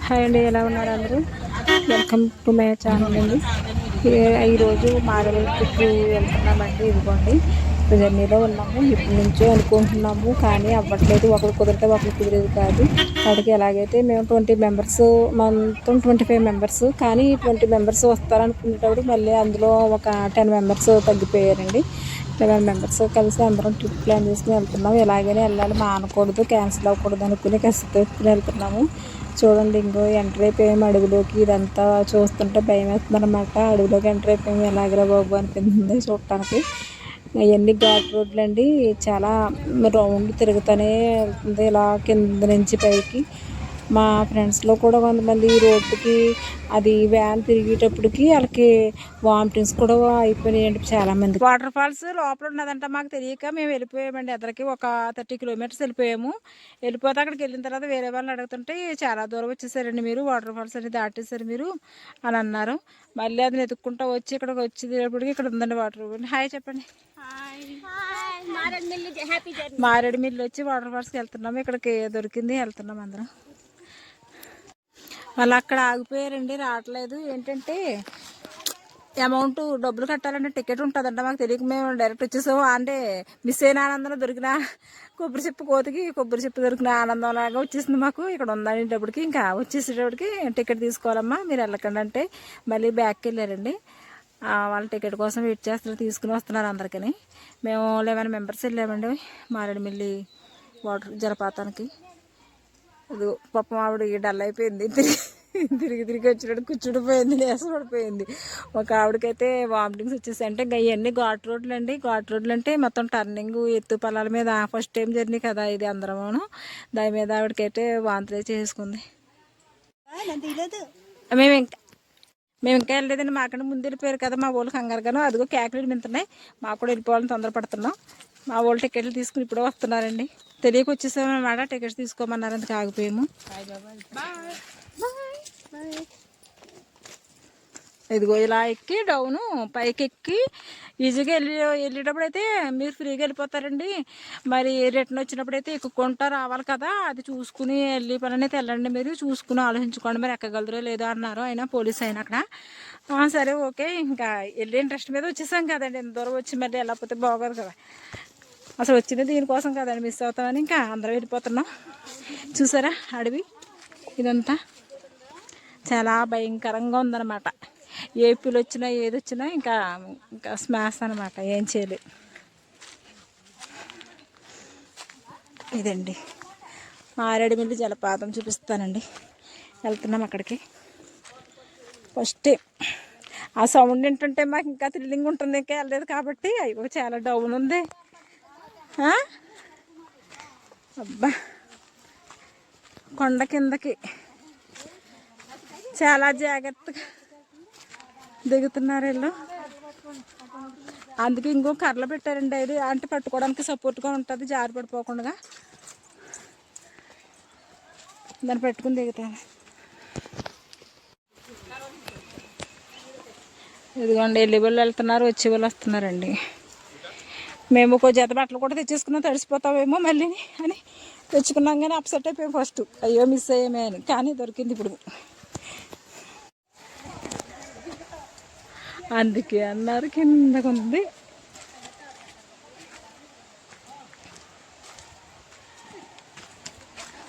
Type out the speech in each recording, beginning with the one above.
Hi అండి, ఎలా ఉన్నారు అందరూ? వెల్కమ్ టు మై ఛానల్ అండి. ఈరోజు మారేడు ట్రిప్ వెళ్తున్నామండి. ఇదిగోండి, జర్నీలో ఉన్నాము. ఇప్పటి నుంచో అనుకుంటున్నాము, కానీ అవ్వట్లేదు. ఒకరు కుదిరితే ఒకరు కుదిరేది కాదు. వాటికి ఎలాగైతే మేము 20 మెంబర్స్, మొత్తం 25 మెంబర్స్, కానీ 20 మెంబర్స్ వస్తారనుకునేటప్పుడు మళ్ళీ అందులో ఒక 10 మెంబర్స్ తగ్గిపోయారండి. 11 మెంబర్స్ కలిసి అందరం ట్రిప్ ప్లాన్ చేసుకుని వెళ్తున్నాము. ఎలాగైనా వెళ్ళాలి, మానకూడదు, క్యాన్సిల్ అవ్వకూడదు అనుకుని కసితో వెళ్తున్నాము. చూడండి, ఇంకో ఎంటర్ అయిపోయాము అడవిలోకి. ఇదంతా చూస్తుంటే భయం వేస్తుంది అనమాట. అడవిలోకి ఎంటర్ అయిపోయాము, ఎలాగరా బాబు అనిపించింది చూడటానికి. అవన్నీ ఘాట్ రోడ్లు అండి, చాలా రౌండ్ తిరుగుతూనే వెళ్తుంది ఇలా కింద నుంచి పైకి. మా ఫ్రెండ్స్లో కూడా కొంతమంది ఈ రోడ్డుకి అది వ్యాన్ తిరిగేటప్పటికి వాళ్ళకి వామిటింగ్స్ కూడా అయిపోయినాయండి చాలామంది. వాటర్ ఫాల్స్ లోపల ఉన్నదంట మాకు తెలియక మేము వెళ్ళిపోయామండి. ఎదరికి ఒక 30 కిలోమీటర్స్ వెళ్ళిపోయాము. వెళ్ళిపోతే అక్కడికి వెళ్ళిన తర్వాత వేరే వాళ్ళని అడుగుతుంటే చాలా దూరం వచ్చేసారండి, మీరు వాటర్ ఫాల్స్ అని దాటేసారు మీరు అని అన్నారు. మళ్ళీ అది ఎత్తుక్కుంటూ వచ్చి ఇక్కడికి వచ్చేటప్పటికి ఇక్కడ ఉందండి వాటర్. హాయ్ చెప్పండి. మారేడుమిల్లి వచ్చి వాటర్ ఫాల్స్కి వెళ్తున్నాము. ఇక్కడికి దొరికింది, వెళ్తున్నాం అందరం. వాళ్ళు అక్కడ ఆగిపోయారండి, రావట్లేదు. ఏంటంటే అమౌంట్ డబ్బులు కట్టాలంటే టికెట్ ఉంటుందంట, మాకు తెలియక మేము డైరెక్ట్ వచ్చేసాము. అంటే మిస్ అయిన ఆనందంలో దొరికిన కొబ్బరి చెప్పు కోతికి కొబ్బరి చెప్పు దొరికిన ఆనందం లాగా వచ్చేసింది మాకు. ఇక్కడ ఉందనేటప్పటికి ఇంకా వచ్చేసేటప్పటికి టికెట్ తీసుకోవాలమ్మా మీరు వెళ్ళకండి అంటే మళ్ళీ బ్యాక్కి వెళ్ళారండి. వాళ్ళ టికెట్ కోసం వెయిట్ చేస్తున్నారు, తీసుకుని వస్తున్నారు అందరికీ. మేము 11 మెంబర్స్ వెళ్ళామండి మారేడుమిల్లి వాటర్ జలపాతానికి. ఇది పాపం ఆవిడ డల్ అయిపోయింది, తిరిగి తిరిగి వచ్చినట్టు కూర్చుడిపోయింది, నీరసపడిపోయింది. ఒక ఆవిడకైతే వామిటింగ్స్ వచ్చేసాయి. అంటే ఇంకా ఇవన్నీ ఘాట్ రోడ్లు అండి. ఘాట్ రోడ్లు అంటే మొత్తం టర్నింగ్, ఎత్తు పొలాల మీద ఫస్ట్ టైం జర్నీ కదా ఇది అందరమును. దాని మీద ఆవిడకైతే వాంతులే చేసుకుంది. మేము ఇంకా వెళ్ళలేదండి, మాకన్నా ముందు వెళ్ళిపోయారు కదా మా వాళ్ళు కంగారుగాను. అదిగో కేకలు మింతున్నాయి, మాకు కూడా వెళ్ళిపోవాలని తొందరపడుతున్నాం. మా వాళ్ళు టికెట్లు తీసుకుని ఇప్పుడే వస్తున్నారండి. తెలియక వచ్చేసామన్నమాట, టికెట్స్ తీసుకోమన్నారు, అందుకు ఆగిపోయాము. ఇదిగో ఇలా ఎక్కి డౌను పైకి ఎక్కి ఈజీగా వెళ్ళేటప్పుడు అయితే మీరు ఫ్రీగా వెళ్ళిపోతారండి. మరి రిటర్న్ వచ్చినప్పుడు అయితే ఎక్కుకుంటా రావాలి కదా, అది చూసుకుని వెళ్ళి పని అయితే వెళ్ళండి. మీరు చూసుకుని ఆలోచించుకోండి, మరి ఎక్కగలరో లేదో అన్నారు అయినా పోలీస్ అయినా అక్కడ. సరే ఓకే, ఇంకా వెళ్ళి ఇంట్రెస్ట్ మీద వచ్చేసాం కదండి. ఎంత దూరం వచ్చి మళ్ళీ వెళ్ళకపోతే బాగోదు కదా. అసలు వచ్చింది దీనికోసం కదండి, మిస్ అవుతామని ఇంకా అందరం వెళ్ళిపోతున్నాం. చూసారా అడవి ఇదంతా చాలా భయంకరంగా ఉందన్నమాట. ఏపీలు వచ్చినా ఏది వచ్చినా ఇంకా స్మాష్ అనమాట, ఏం చేయలేదు. ఇదండి మారేడుమిల్లి జలపాతం చూపిస్తానండి, వెళ్తున్నాం అక్కడికి. ఫస్ట్ ఆ సౌండ్ ఏంటంటే మాకు ఇంకా థ్రిల్లింగ్ ఉంటుంది, ఇంకా వెళ్ళలేదు కాబట్టి. అయ్యో చాలా డౌన్ ఉంది. అబ్బా కొండ కిందకి చాలా జాగ్రత్తగా దిగుతున్నారు వీళ్ళు. అందుకే ఇంకో కర్రలు పెట్టారండి, అది అంటే పట్టుకోవడానికి సపోర్ట్గా ఉంటుంది, జారి పడిపోకుండా. దాన్ని పెట్టుకుని దిగుతారు. ఇదిగోండి వెళ్ళి వాళ్ళు వెళ్తున్నారు, వచ్చే వాళ్ళు వస్తున్నారండి. మేము ఒక జత బట్టలు కూడా తెచ్చేసుకున్నాం, తడిసిపోతామేమో మళ్ళీ అని తెచ్చుకున్నాం, కానీ అప్సెట్ అయిపోయాం ఫస్ట్. అయ్యో మిస్ అయ్యామే అని, కానీ దొరికింది ఇప్పుడు. అందుకే అన్నారు కిందకు ఉంది.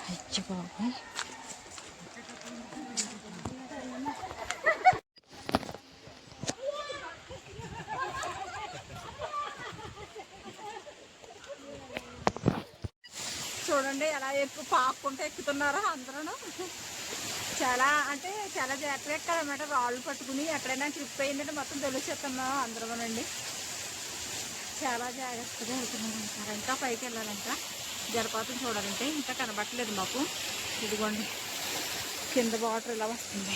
అయ్యో బాబాయ్, చూడండి ఎలా ఎక్కువ పాక్కుంటే ఎక్కుతున్నారో అందరూ. చాలా అంటే చాలా జాగ్రత్తగా ఎక్కాలన్నమాట, రాళ్ళు పట్టుకుని. ఎక్కడైనా ట్రిప్ అయ్యిందంటే మొత్తం తెలిసేస్తున్నాం అందరమనండి. చాలా జాగ్రత్తగా వెళ్తున్నాం అంటారు. ఇంకా పైకి వెళ్ళాలంట, జలపాతం చూడాలంటే. ఇంకా కనబట్టలేదు మాకు. ఇదిగోండి కింద వాటర్ ఇలా వస్తుంది.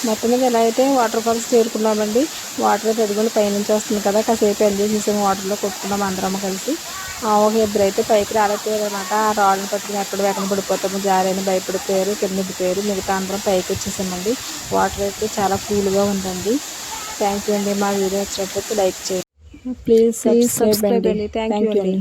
మొత్తం మీద ఎలా అయితే వాటర్ ఫాల్స్ చేరుకున్నామండి. వాటర్ పెరుగుని పైనుంచి వస్తుంది కదా, కాసేపు ఎంజాయ్ చేసాము, వాటర్లో కొట్టుకున్నాం అందరం కలిసి. ఒక ఇద్దరు అయితే పైకి రాలేకపోయారు అనమాట. ఆ రాళ్ళని పట్టుకుని ఎక్కడ పడిపోతాము జారైన భయపడిపోయారు, కింద దిగిపోయారు. మిగతా అందరం పైకి వచ్చేసామండి. వాటర్ అయితే చాలా కూల్గా ఉందండి. థ్యాంక్ యూ అండి. మా వీడియో వచ్చినట్లయితే లైక్ చేయండి, ప్లీజ్ సబ్స్క్రైబ్ అండి. థ్యాంక్ యూ అండి.